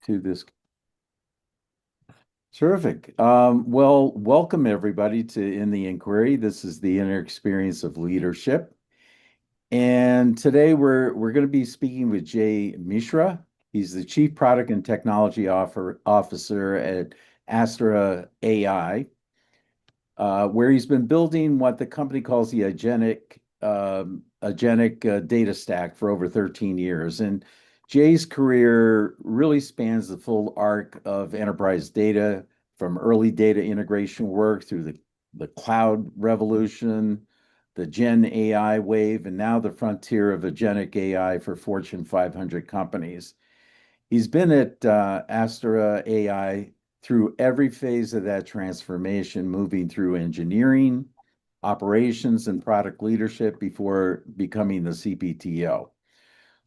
to this. Terrific. Well, welcome everybody to In the Inquiry. This is the inner experience of leadership. And today we're going to be speaking with Jay Mishra. He's the Chief Product and Technology Officer at Astera AI, where he's been building what the company calls the agentic data stack for over 13 years. And Jay's career really spans the full arc of enterprise data, from early data integration work through the cloud revolution, the Gen AI wave, and now the frontier of agentic AI for Fortune 500 companies. He's been at Astera AI through every phase of that transformation, moving through engineering, operations, and product leadership before becoming the CPTO.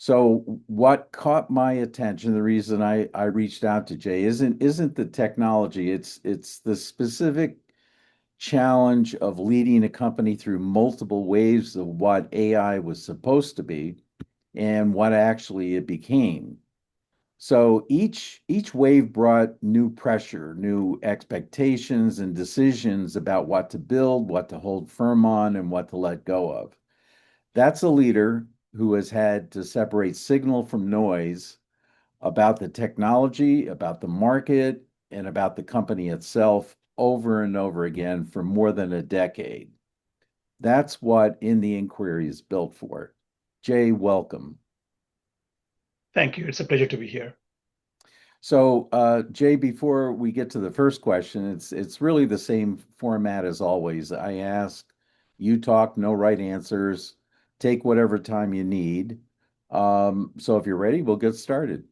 So what caught my attention, the reason I reached out to Jay isn't the technology, it's the specific challenge of leading a company through multiple waves of what AI was supposed to be and what actually it became. So each wave brought new pressure, new expectations and decisions about what to build, what to hold firm on, and what to let go of. That's a leader who has had to separate signal from noise about the technology, about the market, and about the company itself over and over again for more than a decade. That's what In the Inquiry is built for. Jay, welcome. Thank you. It's a pleasure to be here. So, Jay, before we get to the first question, it's really the same format as always. I ask, you talk, no right answers. Take whatever time you need. So if you're ready, we'll get started.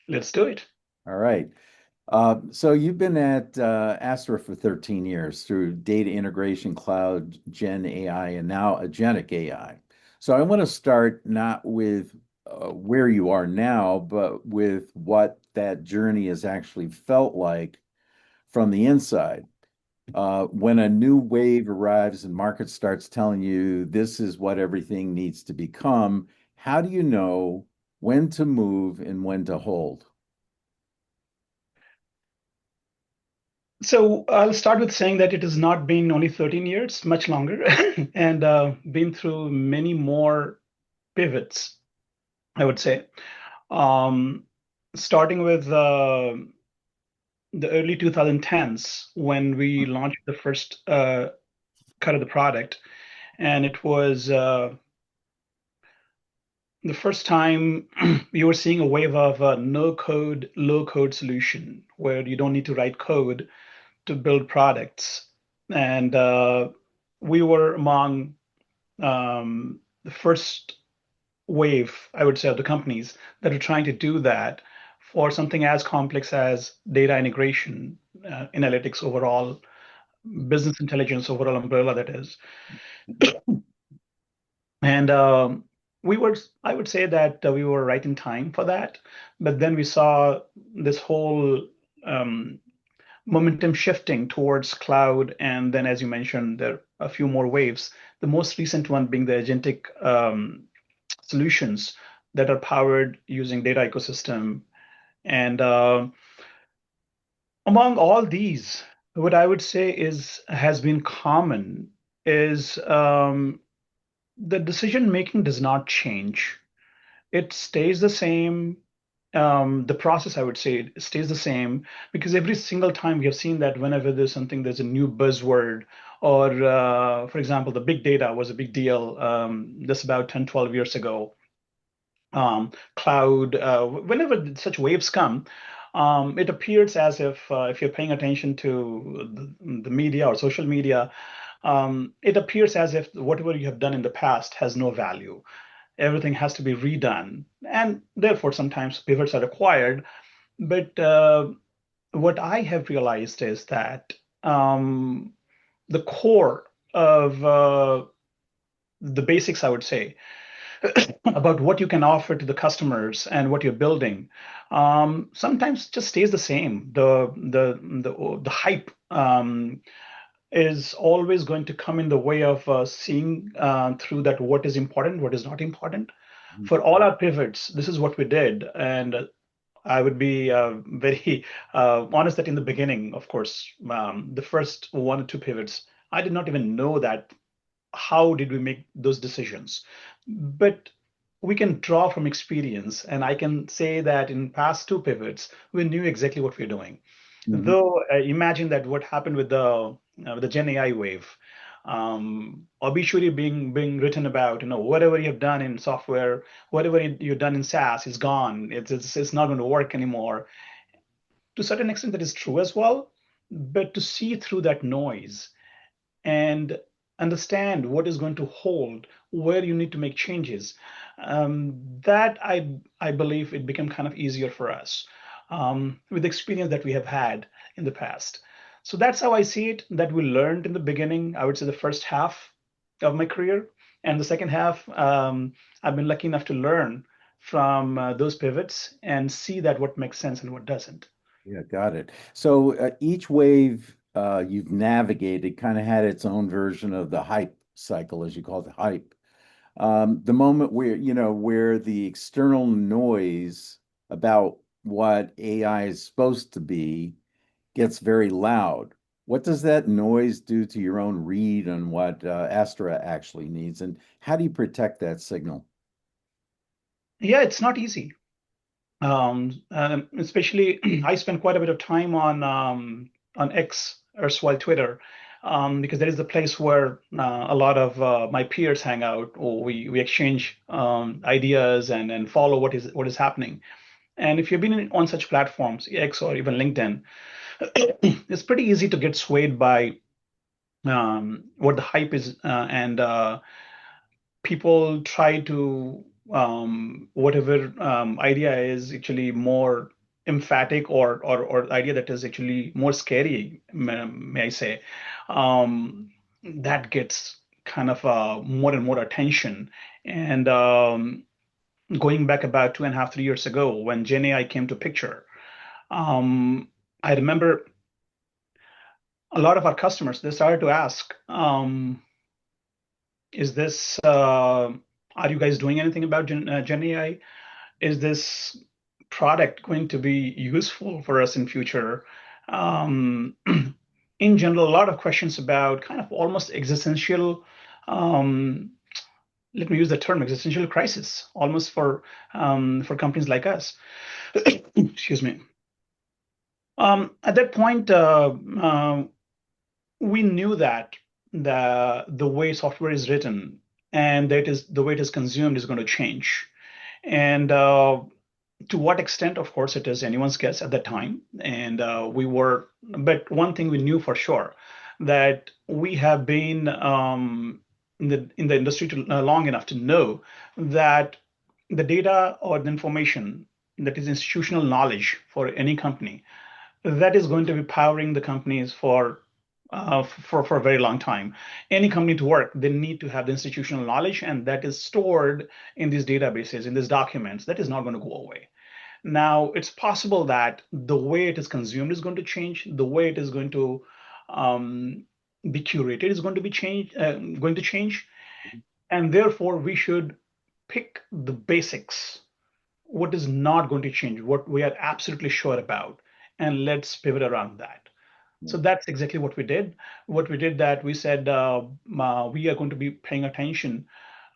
Let's do it. All right. So you've been at Astra for 13 years through data integration, cloud, Gen AI, and now agentic AI. So I want to start not with where you are now, but with what that journey has actually felt like from the inside. When a new wave arrives and market starts telling you this is what everything needs to become, how do you know when to move and when to hold? So I'll start with saying that it has not been only 13 years, much longer, and been through many more pivots, I would say. Um, Starting with the early 2010s when we launched the first cut of the product, and it was the first time you were seeing a wave of a no code, low code solution where you don't need to write code to build products. And we were among the first wave, I would say, of the companies that are trying to do that for something as complex as data integration, analytics overall, business intelligence overall umbrella that is. And we were, I would say that we were right in time for that. But then we saw this whole momentum shifting towards cloud. And then, as you mentioned, there are a few more waves. The most recent one being the agentic solutions that are powered using data ecosystem. And among all these, what I would say is has been common is the decision making does not change. It stays the same. The process, I would say, stays the same because every single time we have seen that whenever there's a new buzzword, or for example, the big data was a big deal just about 10, 12 years ago. Cloud, whenever such waves come, it appears as if you're paying attention to the media or social media, it appears as if whatever you have done in the past has no value. Everything has to be redone, and therefore sometimes pivots are required. But what I have realized is that the core of the basics, I would say, about what you can offer to the customers and what you're building, sometimes just stays the same. The hype is always going to come in the way of seeing through that what is important, what is not important. For all our pivots, this is what we did, and I would be very honest that in the beginning, of course, the first one or two pivots, I did not even know that how did we make those decisions. But we can draw from experience, and I can say that in past two pivots, we knew exactly what we're doing. Mhm. Though imagine that what happened with the Gen AI wave, obituary being written about, whatever you have done in software, whatever you've done in SaaS is gone. It's not going to work anymore. To a certain extent, that is true as well. But to see through that noise and understand what is going to hold, where you need to make changes. That I believe it became kind of easier for us with the experience that we have had in the past. So that's how I see it. That we learned in the beginning. I would say the first half of my career, and the second half, I've been lucky enough to learn from those pivots and see that what makes sense and what doesn't. Yeah, got it. So each wave you've navigated kind of had its own version of the hype cycle, as you call it, the hype. The moment where, where the external noise about what AI is supposed to be gets very loud. What does that noise do to your own read on what Astera actually needs, and how do you protect that signal? Yeah, it's not easy. Especially, I spend quite a bit of time on X, erstwhile Twitter, because that is the place where a lot of my peers hang out, or we exchange ideas and follow what is happening. And if you've been on such platforms, X or even LinkedIn, it's pretty easy to get swayed by what the hype is, and people try to whatever idea is actually more emphatic, or idea that is actually more scary, may I say, that gets kind of more and more attention. And going back about 2.5, 3 years ago when Gen AI came to picture, um, I remember a lot of our customers, they started to ask, is this are you guys doing anything about Gen AI? Is this product going to be useful for us in future? Um, in general, a lot of questions about kind of almost existential, um, let me use the term existential crisis, almost for companies like us. Excuse me. At that point, we knew that the way software is written and that is the way it is consumed is going to change. And to what extent, of course, it is anyone's guess at the time. And but one thing we knew for sure, that we have been in the industry long enough to know that the data or the information that is institutional knowledge for any company, that is going to be powering the companies for a very long time. Any company to work, they need to have the institutional knowledge, and that is stored in these databases, in these documents. That is not going to go away. Now, it's possible that the way it is consumed is going to change. The way it is going to be curated is going to change, and therefore we should pick the basics. What is not going to change? What we are absolutely sure about, and let's pivot around that. So that's exactly what we did. What we did that we said we are going to be paying attention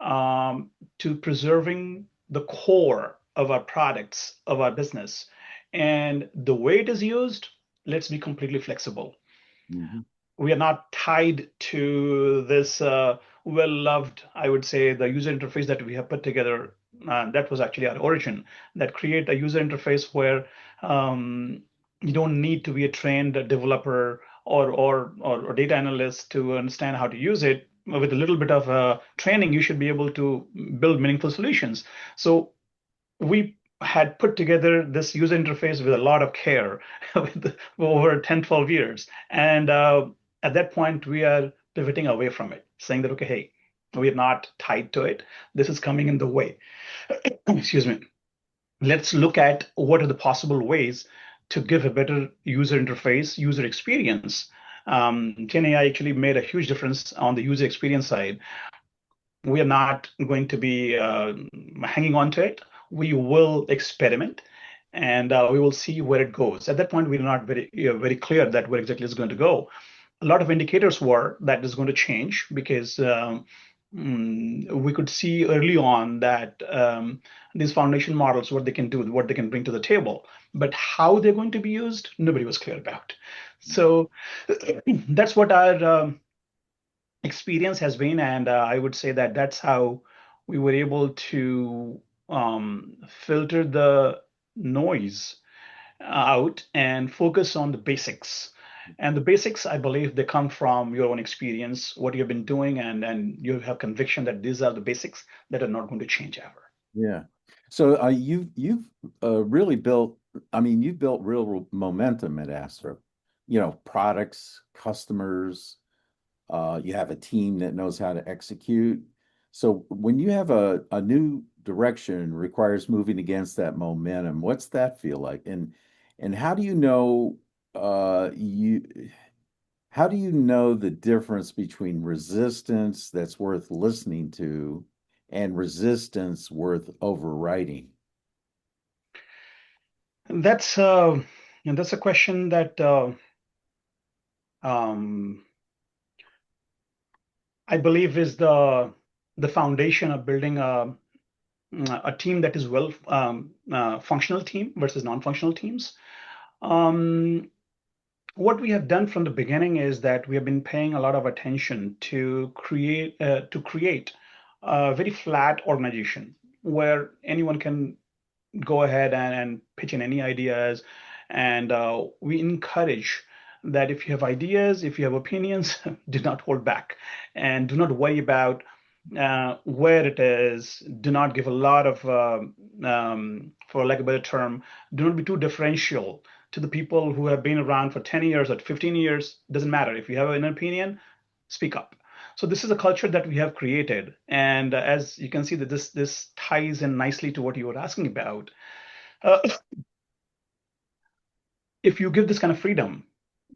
to preserving the core of our products, of our business. And the way it is used, let's be completely flexible. Mhm. We are not tied to this well-loved, I would say, the user interface that we have put together. That was actually our origin, that create a user interface where you don't need to be a trained developer or data analyst to understand how to use it. With a little bit of training, you should be able to build meaningful solutions. So we had put together this user interface with a lot of care with over 10, 12 years. And at that point, we are pivoting away from it, saying that, okay, hey, we are not tied to it. This is coming in the way. Excuse me. Let's look at what are the possible ways to give a better user interface, user experience. GenAI actually made a huge difference on the user experience side. We are not going to be hanging on to it. We will experiment, and we will see where it goes. At that point, we're not very clear that where exactly it's going to go. A lot of indicators were that is going to change because we could see early on that these foundation models, what they can do, what they can bring to the table, but how they're going to be used, nobody was clear about. So that's what our experience has been, and I would say that that's how we were able to filter the noise out and focus on the basics. And the basics, I believe, they come from your own experience, what you've been doing, and you have conviction that these are the basics that are not going to change ever. Yeah. So you've really built, I mean, you've built real momentum at Astro. You know, products, customers, you have a team that knows how to execute. So when you have a new direction requires moving against that momentum, what's that feel like? And how do you know how do you know the difference between resistance that's worth listening to and resistance worth overriding? That's and that's a question that um, I believe is the foundation of building a team that is well functional team versus non-functional teams. Um, what we have done from the beginning is that we have been paying a lot of attention to create a very flat organization where anyone can go ahead and pitch in any ideas. And we encourage that if you have ideas, if you have opinions, do not hold back and do not worry about where it is. Do not give a lot of, for lack of a better term, do not be too differential to the people who have been around for 10 years or 15 years. Doesn't matter. If you have an opinion, speak up. So this is a culture that we have created, and as you can see, that this ties in nicely to what you were asking about. Uh, if you give this kind of freedom,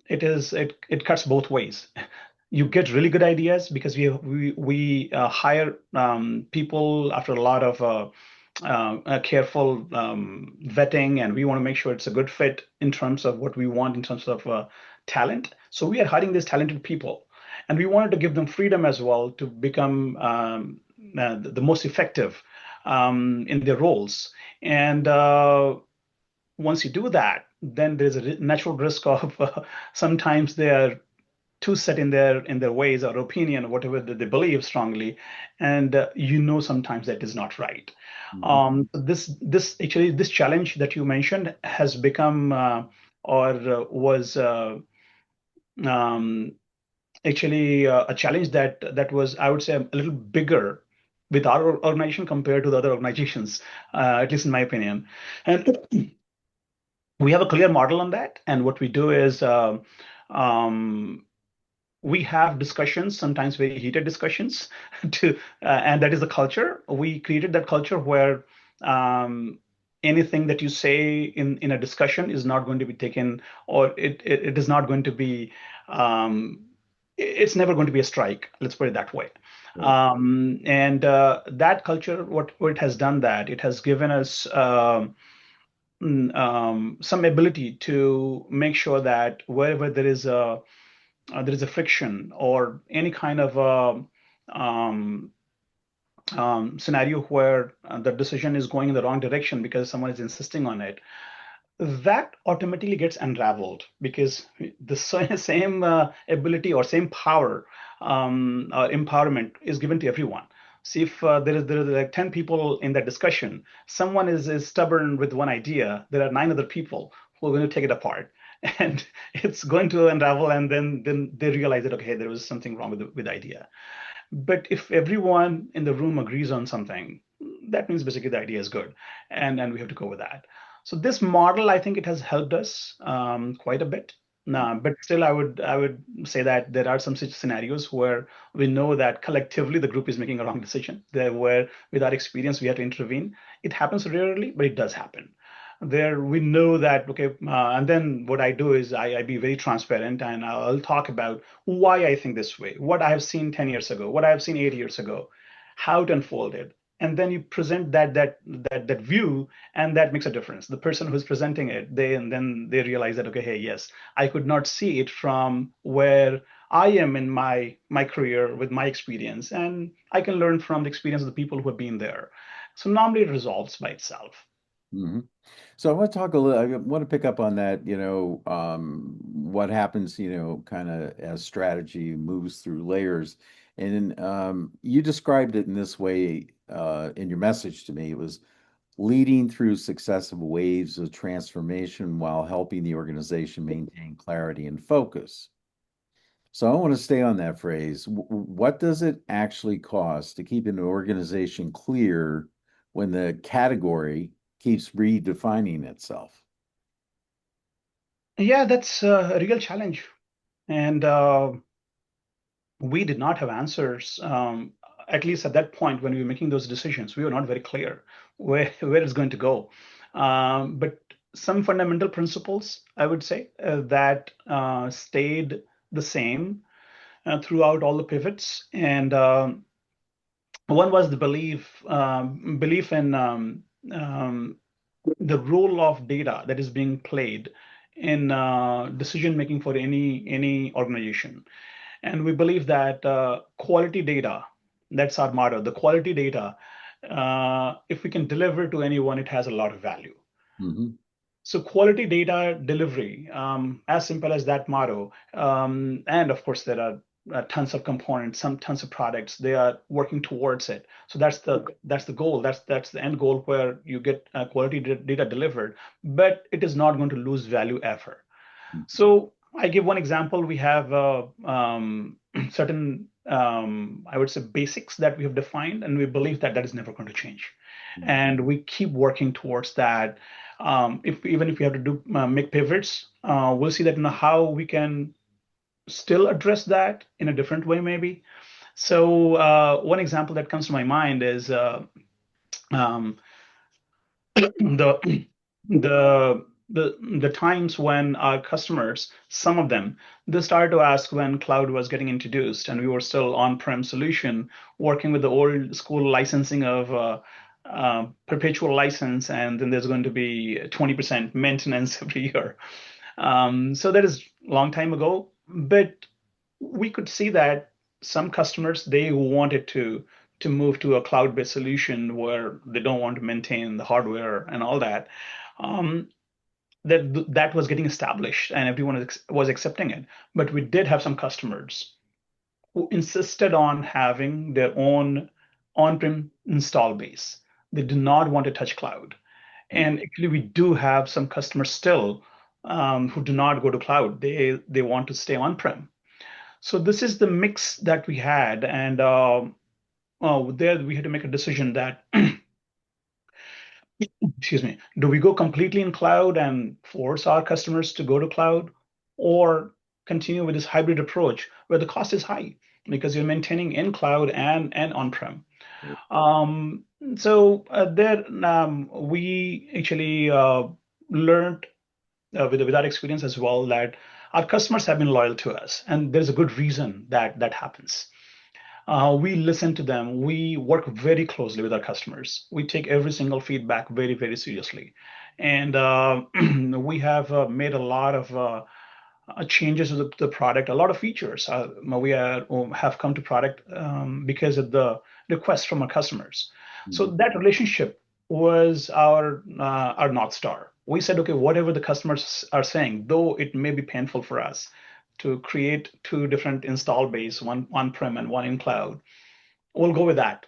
it cuts both ways. You get really good ideas because we hire people after a lot of careful vetting, and we want to make sure it's a good fit in terms of what we want in terms of talent. So we are hiring these talented people, and we wanted to give them freedom as well to become the most effective in their roles. And once you do that, then there's a natural risk of sometimes they are too set in their ways or opinion or whatever that they believe strongly, and sometimes that is not right. Mhm. This challenge that you mentioned has become or was um, actually a challenge that was, I would say, a little bigger with our organization compared to the other organizations, at least in my opinion. And we have a clear model on that. And what we do is um, we have discussions, sometimes very heated discussions, and that is the culture. We created that culture where um, anything that you say in a discussion is not going to be taken, or it is not going to be, um, it's never going to be a strike. Let's put it that way. Right. And that culture, what it has done, that it has given us some ability to make sure that wherever there is a friction or any kind of scenario where the decision is going in the wrong direction because someone is insisting on it, that automatically gets unraveled because the same ability or same power or empowerment is given to everyone. See, if there is like 10 people in that discussion, someone is stubborn with one idea, there are nine other people who are going to take it apart. And it's going to unravel, and then they realize that okay, there was something wrong with the idea. But if everyone in the room agrees on something, that means basically the idea is good, and we have to go with that. So this model, I think it has helped us quite a bit. But still, I would say that there are some such scenarios where we know that collectively the group is making a wrong decision. There, where with our experience we have to intervene. It happens rarely, but it does happen. There we know that okay, and then what I do is I be very transparent and I'll talk about why I think this way, what I have seen 10 years ago, what I have seen 8 years ago, how it unfolded. and then you present that view, and that makes a difference. The person who's presenting it, they realize that, okay, hey, yes, I could not see it from where I am in my career with my experience, and I can learn from the experience of the people who have been there. So normally it resolves by itself. Mhm. So I want to talk a little, I want to pick up on that, what happens, kind of as strategy moves through layers. And you described it in this way in your message to me. It was leading through successive waves of transformation while helping the organization maintain clarity and focus. So I want to stay on that phrase. What does it actually cost to keep an organization clear when the category keeps redefining itself? Yeah, that's a real challenge. And we did not have answers. At least at that point when we were making those decisions, we were not very clear where it's going to go. But some fundamental principles, I would say, that stayed the same throughout all the pivots. And one was the belief in the role of data that is being played in decision making for any organization. And we believe that quality data, that's our motto, the quality data, if we can deliver to anyone, it has a lot of value. Hmm. So quality data delivery, as simple as that motto, and of course there are tons of components, some tons of products. They are working towards it. So that's the goal. That's the end goal where you get quality data delivered, but it is not going to lose value ever. So I give one example. We have certain, I would say, basics that we have defined, and we believe that that is never going to change. And we keep working towards that. If even if we have to do make pivots, we'll see that how we can still address that in a different way, maybe. So one example that comes to my mind is um, the the times when our customers, some of them, they started to ask when cloud was getting introduced, and we were still on-prem solution, working with the old school licensing of perpetual license, and then there's going to be 20% maintenance every year. So that is a long time ago, but we could see that some customers, they wanted to move to a cloud-based solution where they don't want to maintain the hardware and all that. Um, that was getting established and everyone was accepting it. But we did have some customers who insisted on having their own on-prem install base. They do not want to touch cloud. And actually, we do have some customers still who do not go to cloud. They want to stay on-prem. So this is the mix that we had, and there we had to make a decision that, excuse me, do we go completely in cloud and force our customers to go to cloud, or continue with this hybrid approach where the cost is high because you're maintaining in cloud and on-prem. Um, so there we actually learned with our experience as well that our customers have been loyal to us, and there's a good reason that that happens. We listen to them. We work very closely with our customers. We take every single feedback very, very seriously. And we have made a lot of changes to the product, a lot of features. We have come to product because of the requests from our customers. So Mhm. that relationship was our North Star. We said, okay, whatever the customers are saying, though it may be painful for us to create two different install base, one on-prem and one in cloud, we'll go with that.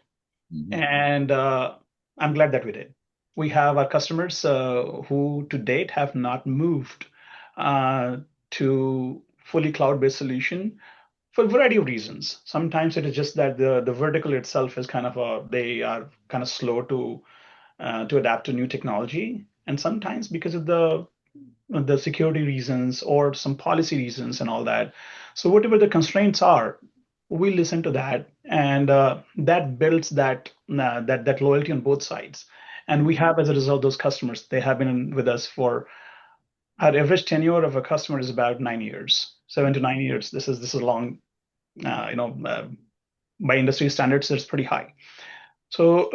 Mhm. And I'm glad that we did. We have our customers who to date have not moved uh, to fully cloud-based solution for a variety of reasons. Sometimes it is just that the vertical itself is kind of they are kind of slow to adapt to new technology, and sometimes because of the security reasons or some policy reasons and all that. So whatever the constraints are, we listen to that, and that builds that loyalty on both sides. And we have, as a result, those customers. They have been with us for our average tenure of a customer is about 9 years, 7 to 9 years. This is long, uh, you know, uh, by industry standards, it's pretty high. So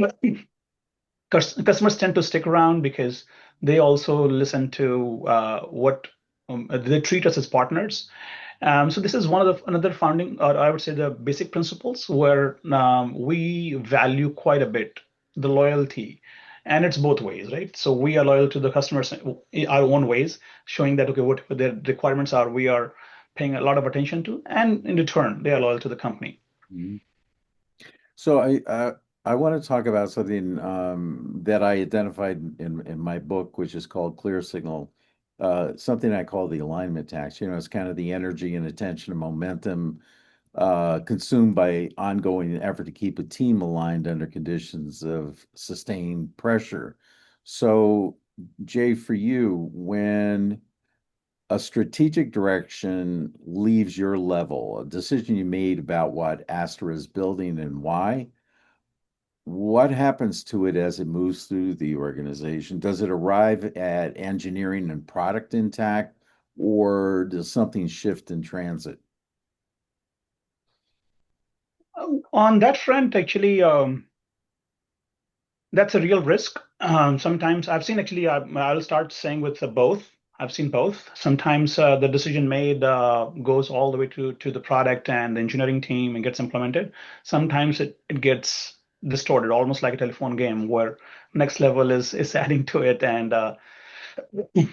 customers tend to stick around because they also listen to what they treat us as partners. So this is one of another founding, or I would say the basic principles where we value quite a bit the loyalty, and it's both ways, right? So we are loyal to the customers in our own ways, showing that okay, what their requirements are, we are paying a lot of attention to, and in return, they are loyal to the company. Mhm. So I want to talk about something that I identified in my book, which is called Clear Signal. Something I call the alignment tax. You know, it's kind of the energy and attention and momentum consumed by ongoing effort to keep a team aligned under conditions of sustained pressure. So, Jay, for you, when a strategic direction leaves your level, a decision you made about what Astera is building and why, what happens to it as it moves through the organization? Does it arrive at engineering and product intact, or does something shift in transit? On that front, actually, that's a real risk. Sometimes I've seen actually, I'll start saying with both. I've seen both. Sometimes the decision made goes all the way to the product and the engineering team and gets implemented. Sometimes it gets distorted, almost like a telephone game where next level is adding to it, and at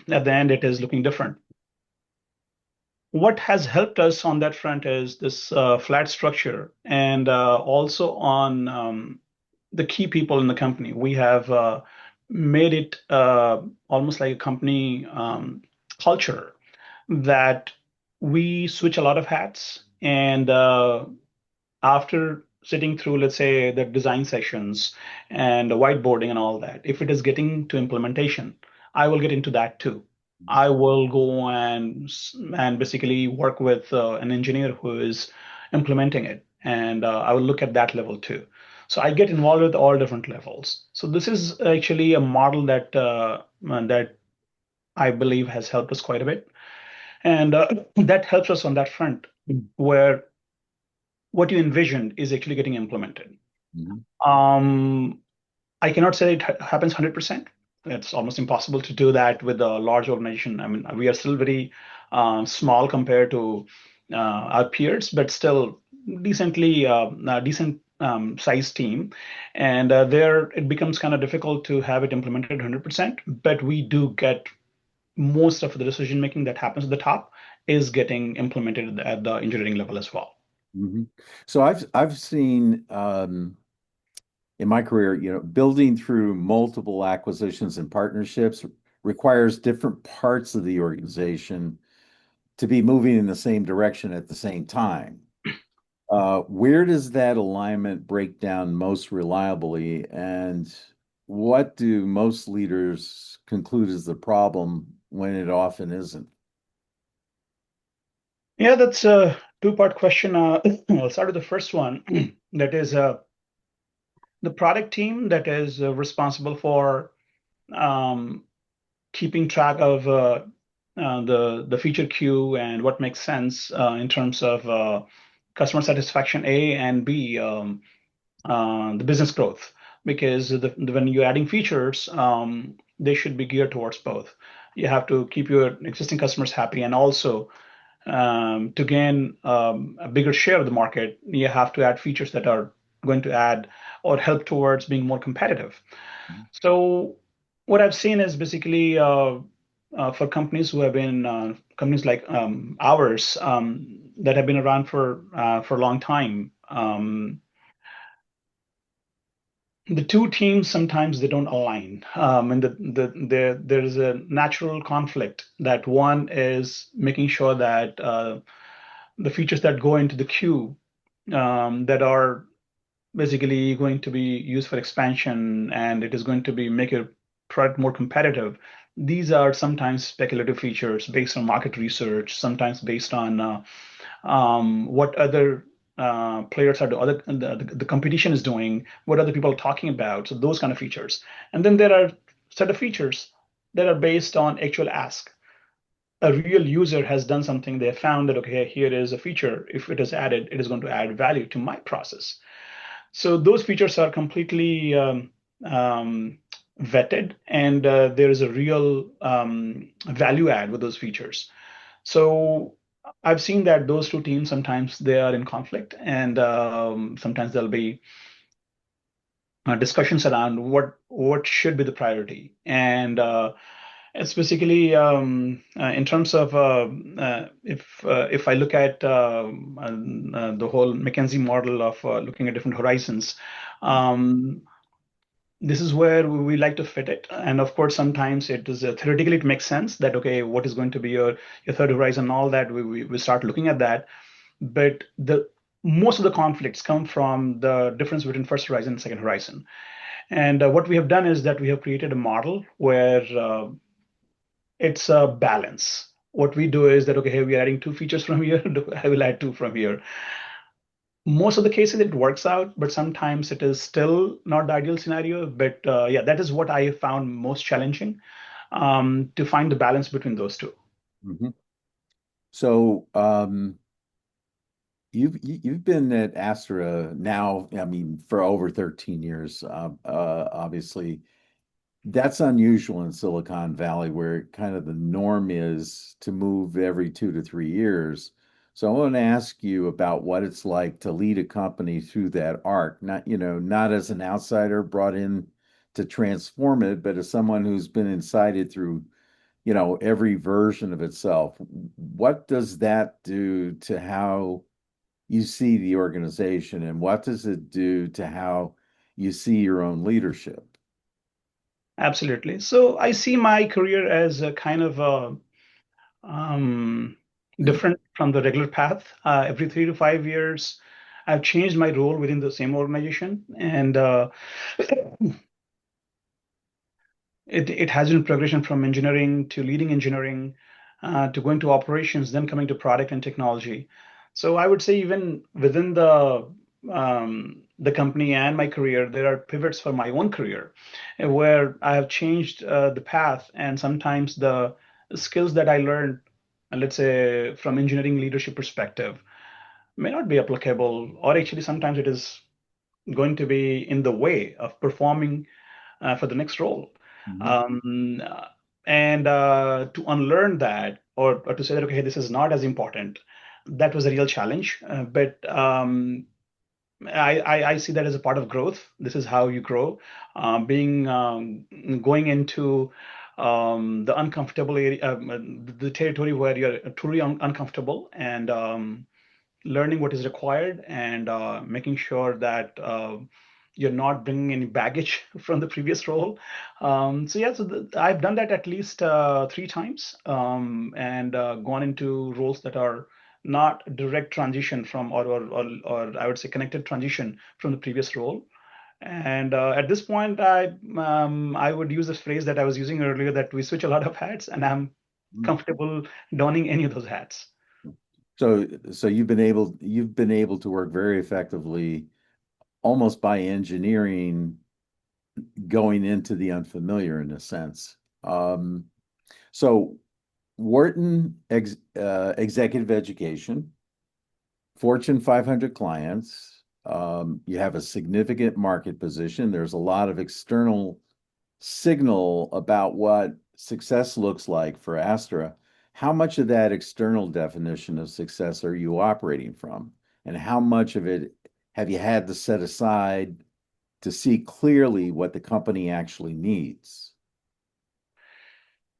the end it is looking different. What has helped us on that front is this flat structure, and also on the key people in the company. We have made it almost like a company culture that we switch a lot of hats. And after sitting through, let's say, the design sessions and the whiteboarding and all that, if it is getting to implementation, I will get into that too. I will go and basically work with an engineer who is implementing it, and I will look at that level too. So I get involved with all different levels. So this is actually a model that I believe has helped us quite a bit, and that helps us on that front where what you envisioned is actually getting implemented. Mhm. Um, I cannot say it happens 100%. It's almost impossible to do that with a large organization. I mean, we are still very small compared to our peers, but still decent sized team. And there it becomes kind of difficult to have it implemented 100%. But we do get most of the decision making that happens at the top is getting implemented at the engineering level as well. Mhm. So I've seen in my career, you know, building through multiple acquisitions and partnerships requires different parts of the organization to be moving in the same direction at the same time. Where does that alignment break down most reliably, and what do most leaders conclude is the problem when it often isn't? Yeah, that's a two-part question. I'll start with the first one. That is the product team that is responsible for um, keeping track of the feature queue and what makes sense in terms of customer satisfaction, A, and B, the business growth. Because when you're adding features, they should be geared towards both. You have to keep your existing customers happy, and also to gain a bigger share of the market, you have to add features that are going to add or help towards being more competitive. So what I've seen is basically for companies who have been companies like ours that have been around for a long time. The two teams sometimes they don't align, and there is a natural conflict that one is making sure that the features that go into the queue that are basically going to be used for expansion and it is going to be make a product more competitive. These are sometimes speculative features based on market research, sometimes based on what other players are doing, the competition is doing, what other people are talking about. So those kind of features. And then there are set of features that are based on actual ask. A real user has done something, they have found that, okay, here is a feature. If it is added, it is going to add value to my process. So those features are completely vetted, and there is a real value add with those features. So I've seen that those two teams sometimes they are in conflict, and sometimes there'll be discussions around what should be the priority. And it's basically in terms of if I look at the whole McKinsey model of looking at different horizons, um, this is where we like to fit it. And of course, sometimes it is theoretically it makes sense that okay, what is going to be your third horizon, and all that we start looking at that. But the most of the conflicts come from the difference between first horizon and second horizon. And what we have done is that we have created a model where it's a balance. What we do is that, okay, hey, we are adding two features from here, I will add two from here. Most of the cases it works out, but sometimes it is still not the ideal scenario. But yeah, that is what I found most challenging to find the balance between those two. Mhm. So, you've been at Astera now, I mean, for over 13 years. Obviously, that's unusual in Silicon Valley, where kind of the norm is to move every 2 to 3 years. So I want to ask you about what it's like to lead a company through that arc, not, not as an outsider brought in to transform it, but as someone who's been inside it through, every version of itself. What does that do to how you see the organization, and what does it do to how you see your own leadership? Absolutely. So I see my career as a kind of um, different from the regular path. Every 3 to 5 years, I've changed my role within the same organization, and it has been progression from engineering to leading engineering to going to operations, then coming to product and technology. So I would say even within the company and my career, there are pivots for my own career where I have changed the path, and sometimes the skills that I learned, let's say from engineering leadership perspective, may not be applicable, or actually sometimes it is going to be in the way of performing for the next role. Mhm. Um, and to unlearn that, or to say that, okay, this is not as important, that was a real challenge. But I see that as a part of growth. This is how you grow. Being going into the uncomfortable area, the territory where you're truly uncomfortable, and learning what is required, and making sure that you're not bringing any baggage from the previous role. So yeah, so I've done that at least 3 times, and gone into roles that are not direct transition from, or I would say connected transition from the previous role. And at this point, I would use this phrase that I was using earlier, that we switch a lot of hats, and I'm comfortable donning any of those hats. So you've been able to work very effectively, almost by engineering, going into the unfamiliar in a sense. So Wharton executive education, Fortune 500 clients. You have a significant market position. There's a lot of external signal about what success looks like for Astra. How much of that external definition of success are you operating from? And how much of it have you had to set aside to see clearly what the company actually needs?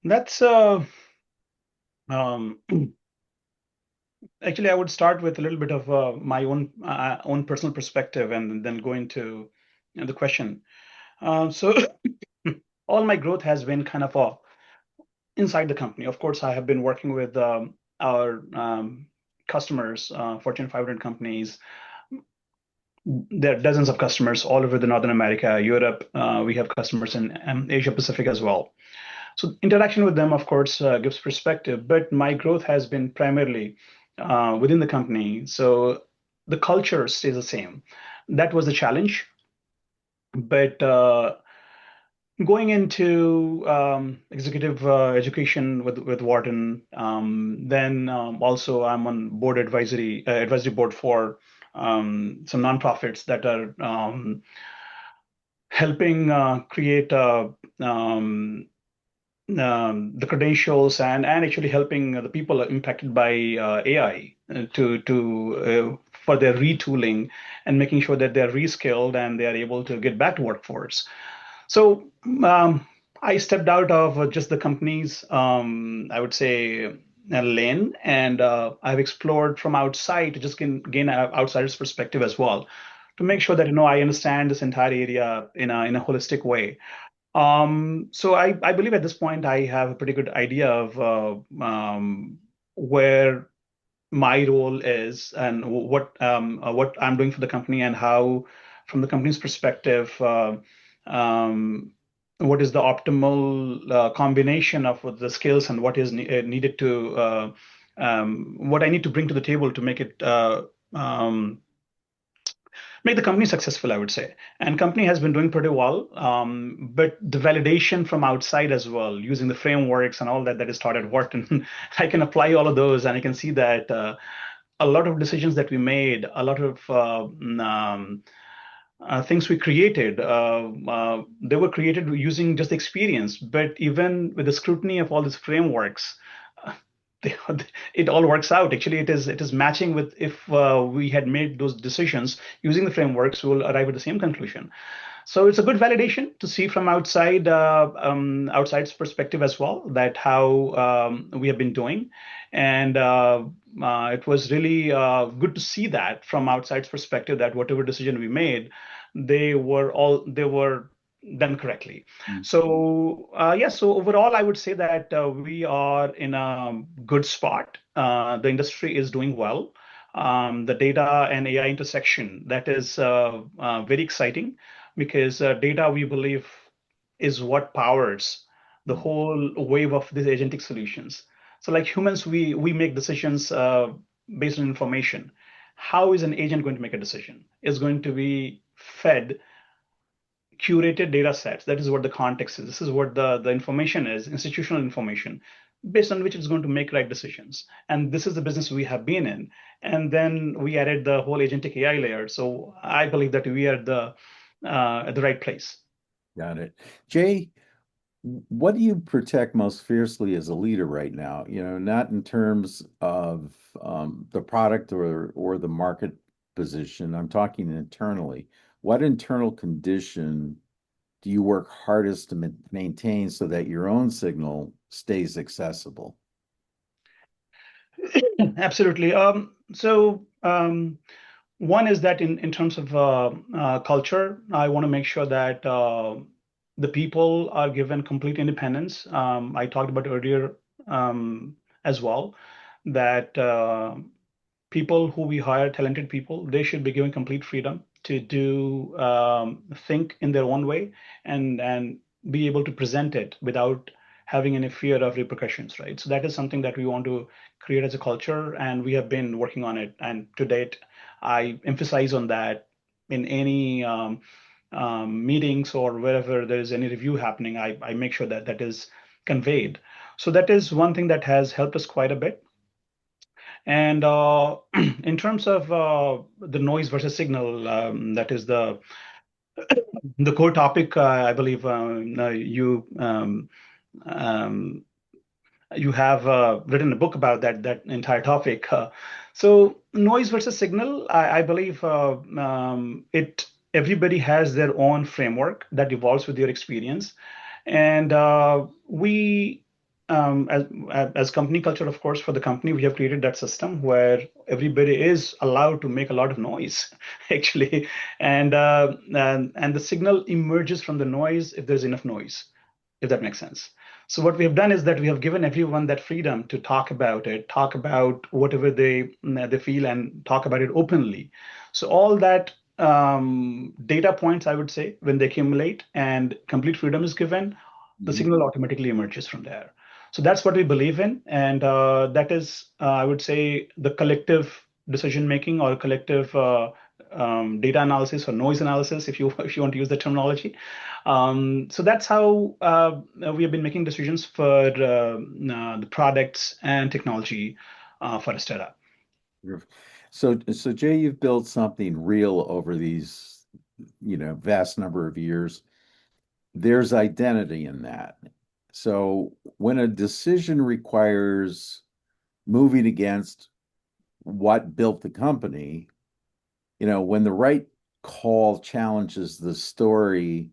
That's um, actually, I would start with a little bit of my own personal perspective, and then go into the question. So all my growth has been kind of inside the company. Of course, I have been working with our customers, Fortune 500 companies. There are dozens of customers all over the Northern America, Europe. We have customers in Asia Pacific as well. So interaction with them, of course, gives perspective, but my growth has been primarily within the company. So the culture stays the same. That was the challenge. But going into executive education with Wharton, then also I'm on board advisory board for some nonprofits that are helping create the credentials and actually helping the people impacted by AI to for their retooling and making sure that they're reskilled and they are able to get back to workforce. So I stepped out of just the company's, I would say, lane, and I've explored from outside to just gain an outsider's perspective as well, to make sure that I understand this entire area in a holistic way. So I believe at this point I have a pretty good idea of where my role is and what I'm doing for the company and how, from the company's perspective, um, what is the optimal combination of the skills and what is needed to what I need to bring to the table to um, make the company successful, I would say. And company has been doing pretty well, but the validation from outside as well, using the frameworks and all that that has started working, I can apply all of those, and I can see that a lot of decisions that we made, a lot of things we created, they were created using just experience. But even with the scrutiny of all these frameworks, uh, they, it all works out. Actually, it is matching with, if we had made those decisions using the frameworks, we'll arrive at the same conclusion. So it's a good validation to see from outside's perspective as well, that how we have been doing, and it was really good to see that from outside's perspective, that whatever decision we made, they were done correctly. Mm. So yeah, so overall, I would say that we are in a good spot. The industry is doing well. The data and AI intersection, that is very exciting, because data, we believe, is what powers the Mm. whole wave of these agentic solutions. So like humans, we make decisions based on information. How is an agent going to make a decision? It's going to be fed curated data sets. That is what the context is. This is what the information is, institutional information, based on which it's going to make right decisions. And this is the business we have been in. And then we added the whole agentic AI layer. So I believe that we are at the right place. Got it. Jay, what do you protect most fiercely as a leader right now? Not in terms of the product or the market position. I'm talking internally. What internal condition do you work hardest to maintain so that your own signal stays accessible? Absolutely. One is that in terms of culture, I want to make sure that the people are given complete independence. I talked about earlier as well, that people who we hire, talented people, they should be given complete freedom to do think in their own way, and be able to present it without having any fear of repercussions, right? So that is something that we want to create as a culture, and we have been working on it. And to date, I emphasize on that in any meetings or wherever there is any review happening. I make sure that that is conveyed. So that is one thing that has helped us quite a bit. And in terms of the noise versus signal, that is the core topic. I believe um, you have written a book about that entire topic. So noise versus signal, I believe it everybody has their own framework that evolves with your experience, and we as company culture, of course, for the company, we have created that system where everybody is allowed to make a lot of noise, actually, and the signal emerges from the noise if there's enough noise, if that makes sense. So what we have done is that we have given everyone that freedom to talk about it, talk about whatever they feel, and talk about it openly. So all that data points, I would say, when they accumulate and complete freedom is given, the Mhm. signal automatically emerges from there. So that's what we believe in, and that is, I would say, the collective decision making, or collective data analysis or noise analysis, if you if you want to use the terminology. So that's how we have been making decisions for the products and technology for Astera. So Jay, you've built something real over these, vast number of years. There's identity in that. So when a decision requires moving against what built the company, when the right call challenges the story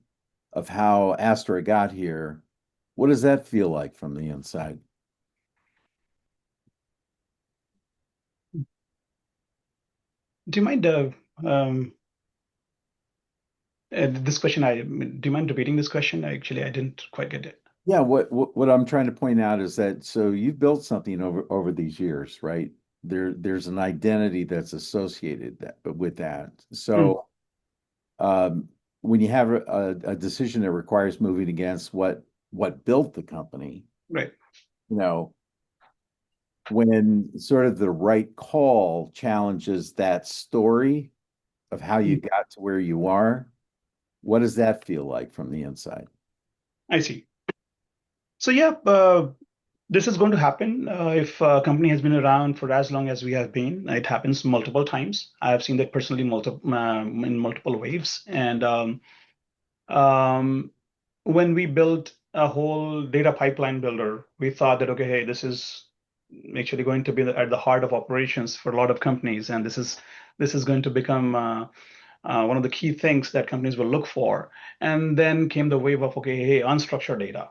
of how Astera got here, what does that feel like from the inside? Do you mind um, this question? Do you mind repeating this question? Actually, I didn't quite get it. Yeah, what I'm trying to point out is that so you've built something over these years, right? There's an identity that's associated with that. Mm, So um, when you have a decision that requires moving against what built the company, right. you know, when sort of the right call challenges that story of how you Mm, got to where you are, what does that feel like from the inside? I see. So yeah, this is going to happen if a company has been around for as long as we have been. It happens multiple times. I have seen that personally in multiple waves. And um, when we built a whole data pipeline builder, we thought that, okay, hey, this is actually going to be at the heart of operations for a lot of companies, and this is going to become one of the key things that companies will look for. And then came the wave of, okay, hey, unstructured data.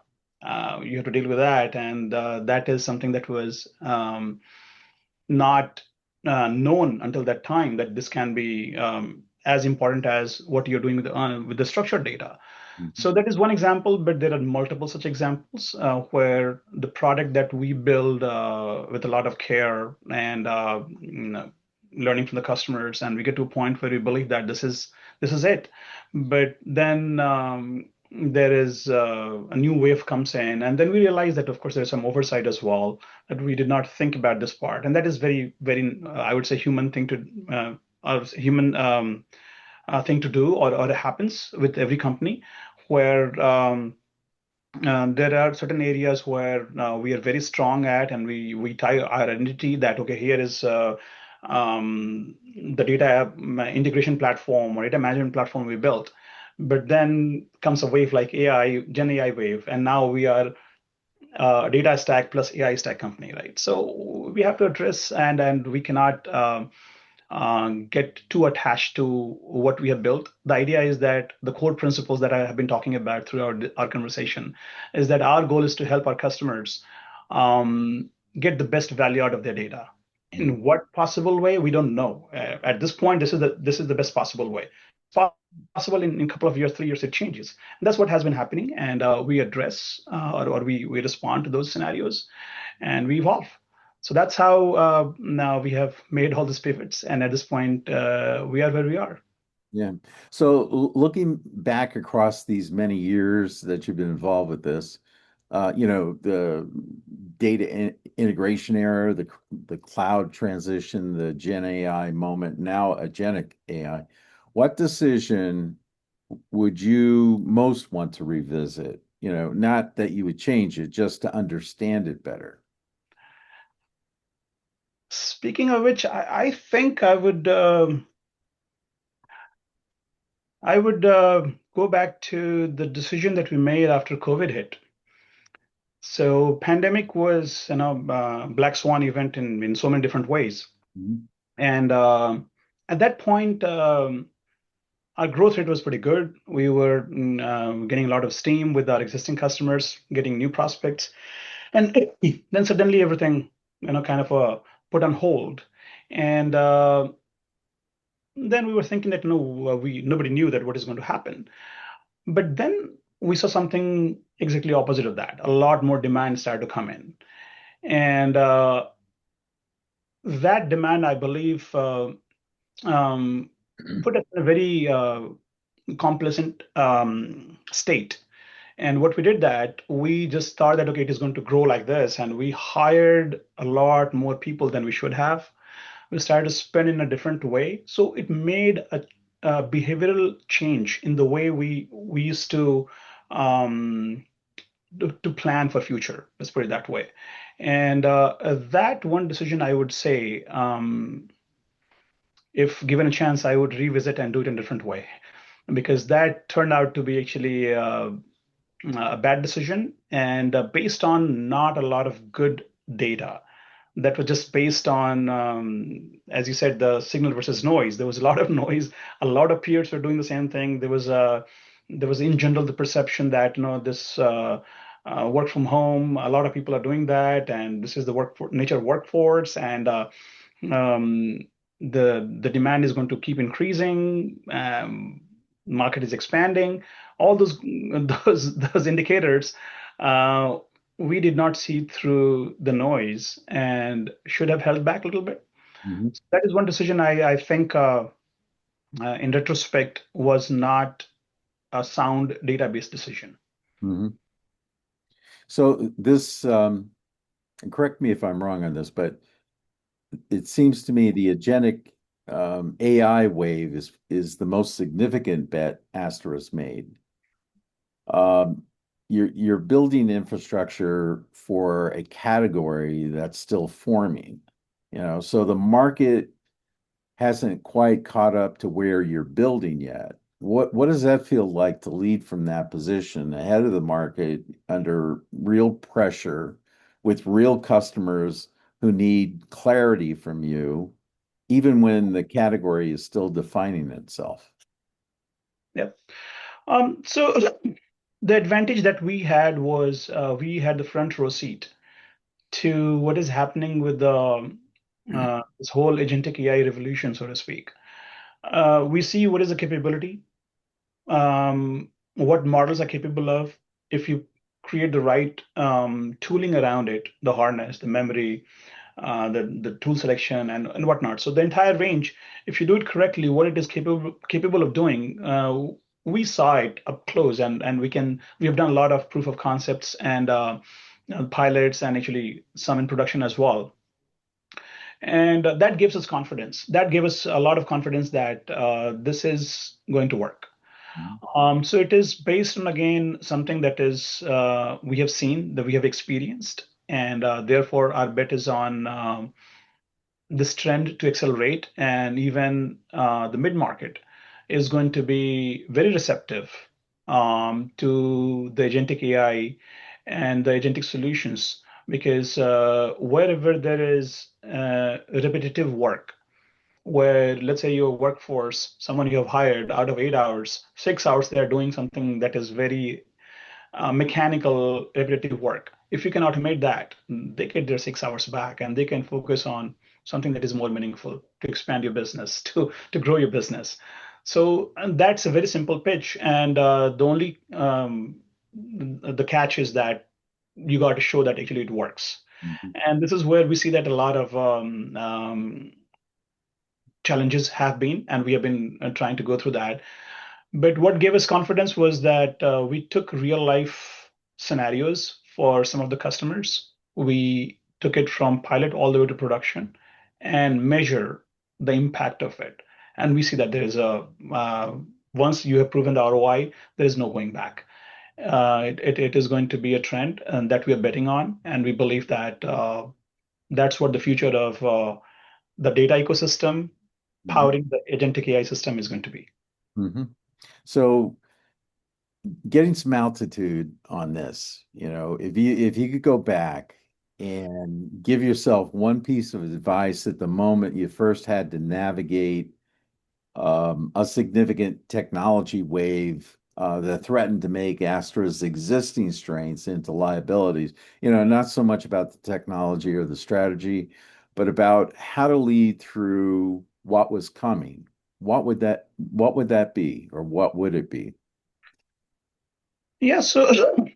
You have to deal with that. And that is something that was not known until that time, that this can be as important as what you're doing with the structured data. Mhm. So that is one example, but there are multiple such examples where the product that we build with a lot of care and learning from the customers, and we get to a point where we believe that this is it. But then there is a new wave comes in, and then we realize that of course there's some oversight as well, that we did not think about this part, and that is very very I would say human thing to human thing to do, or it happens with every company where there are certain areas where we are very strong at, and we tie our identity that, okay, here is the data integration platform or data management platform we built. But then comes a wave like AI, Gen AI wave, and now we are data stack plus AI stack company, right? So we have to address, and we cannot get too attached to what we have built. The idea is that the core principles that I have been talking about throughout our conversation is that our goal is to help our customers um, get the best value out of their data. Mhm. In what possible way, we don't know. At this point, this is the best possible way. Possible in a couple of years, 3 years, it changes. And that's what has been happening, and we address or we respond to those scenarios, and we evolve. So that's how now we have made all these pivots, and at this point, we are where we are. Yeah. So looking back across these many years that you've been involved with this, the integration era, the cloud transition, the Gen AI moment, now agentic AI, what decision would you most want to revisit? Not that you would change it, just to understand it better. Speaking of which, I think I would go back to the decision that we made after COVID hit. So pandemic was, black swan event in so many different ways, Mhm. and at that point. Our growth rate was pretty good. We were getting a lot of steam with our existing customers, getting new prospects, and then suddenly everything, kind of put on hold. And then we were thinking that no, we nobody knew that what is going to happen. But then we saw something exactly opposite of that. A lot more demand started to come in, and that demand, I believe, um, put us in a very complacent state. And what we did that we just thought that, okay, it is going to grow like this, and we hired a lot more people than we should have. We started to spend in a different way, so it made a behavioral change in the way we used um, to plan for future. Let's put it that way. And that one decision, I would say. if given a chance, I would revisit and do it in a different way, because that turned out to be actually a bad decision, and based on not a lot of good data. That was just based on, as you said, the signal versus noise. There was a lot of noise. A lot of peers were doing the same thing. There was in general the perception that this work from home. A lot of people are doing that, and this is the nature of workforce, and um, the demand is going to keep increasing. Market is expanding. All those those indicators. Uh, we did not see through the noise and should have held back a little bit. Mhm. That is one decision I think, in retrospect, was not a sound database decision. Mhm. So this, and correct me if I'm wrong on this, but it seems to me the agentic AI wave is the most significant bet Astera's made. Um, you're building infrastructure for a category that's still forming, so the market hasn't quite caught up to where you're building yet. What does that feel like to lead from that position ahead of the market under real pressure with real customers who need clarity from you, even when the category is still defining itself? Yep. So the advantage that we had was, we had the front row seat to what is happening with this whole agentic AI revolution, so to speak. We see what is the capability, what models are capable of. If you create the right tooling around it, the harness, the memory, the tool selection, and whatnot. So the entire range, if you do it correctly, what it is capable of doing, we saw it up close, and we have done a lot of proof of concepts and pilots, and actually some in production as well. And that gives us confidence. That gave us a lot of confidence that this is going to work. So it is based on, again, something that is, we have seen, that we have experienced, and therefore our bet is on this trend to accelerate, and even the mid market is going to be very receptive to the agentic AI and the agentic solutions, because wherever there is repetitive work, where, let's say, your workforce, someone you have hired, out of 8 hours, 6 hours they're doing something that is very mechanical, repetitive work. If you can automate that, they get their 6 hours back, and they can focus on something that is more meaningful to expand your business, to grow your business. So, and that's a very simple pitch. And the only the catch is that you got to show that actually it works. Mhm. And this is where we see that a lot of challenges have been, and we have been trying to go through that. But what gave us confidence was that we took real life scenarios for some of the customers. We took it from pilot all the way to production and measure the impact of it. And we see that there is once you have proven the ROI, there is no going back. It is going to be a trend, and that we are betting on. And we believe that that's what the future of the data ecosystem Mhm. powering the agentic AI system is going to be. Mhm. So getting some altitude on this, if you could go back and give yourself one piece of advice at the moment you first had to navigate a significant technology wave that threatened to make Astra's existing strengths into liabilities, not so much about the technology or the strategy, but about how to lead through what was coming. What would that be, or what would it be? Yeah, so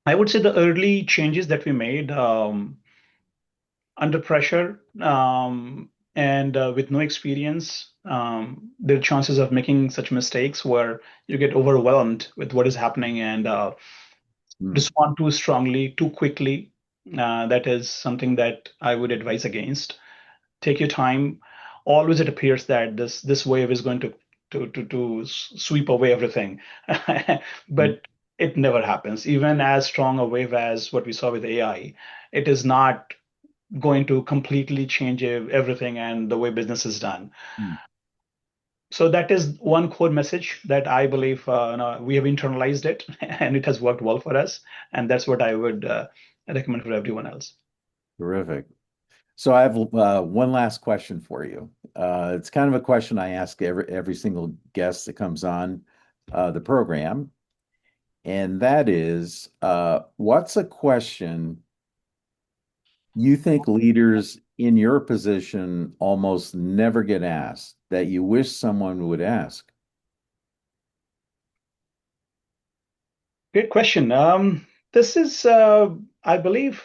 I would say the early changes that we made, under pressure, and with no experience, there are chances of making such mistakes where you get overwhelmed with what is happening, and Hmm. respond too strongly, too quickly. That is something that I would advise against. Take your time. Always it appears that this wave is going to sweep away everything, but it never happens. Even as strong a wave as what we saw with AI, it is not. going to completely change everything and the way business is done. Mm. So that is one core message that I believe we have internalized it and it has worked well for us. And that's what I would recommend for everyone else. Terrific. So I have one last question for you. It's kind of a question I ask every single guest that comes on the program, and that is, what's a question you think leaders in your position almost never get asked that you wish someone would ask? Great question. This is, I believe,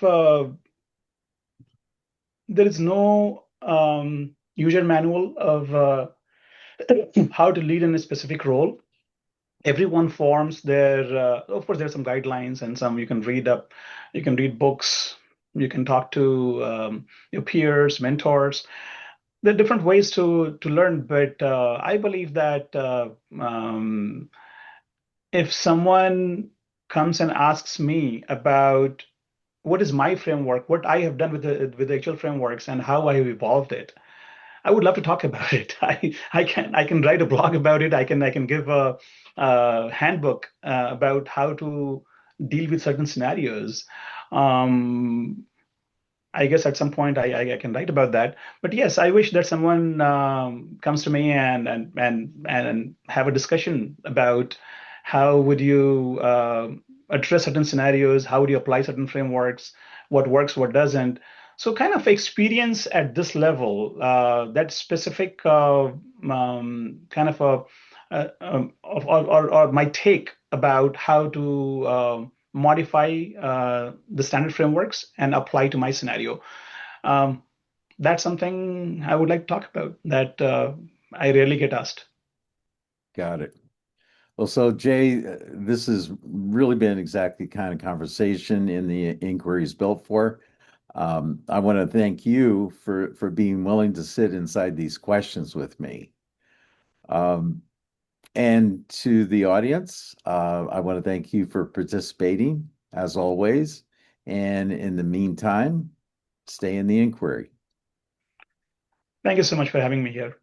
there is no user manual of how to lead in a specific role. Everyone forms their, of course, there are some guidelines and some you can read up, you can read books, you can talk to your peers, mentors. There are different ways to learn, but I believe that if someone comes and asks me about what is my framework, what I have done with the actual frameworks and how I have evolved it, I would love to talk about it. I can write a blog about it. I can give a handbook about how to deal with certain scenarios. Um, I guess at some point I can write about that. But yes, I wish that someone comes to me and have a discussion about how would you address certain scenarios, how would you apply certain frameworks, what works, what doesn't. So kind of experience at this level, that specific kind of or my take about how to modify the standard frameworks and apply to my scenario. Um, that's something I would like to talk about that I rarely get asked. Got it. Well, so Jay, this has really been exactly the kind of conversation in the inquiry is built for. I want to thank you for being willing to sit inside these questions with me. Um, and to the audience, I want to thank you for participating as always. And in the meantime, stay in the inquiry. Thank you so much for having me here.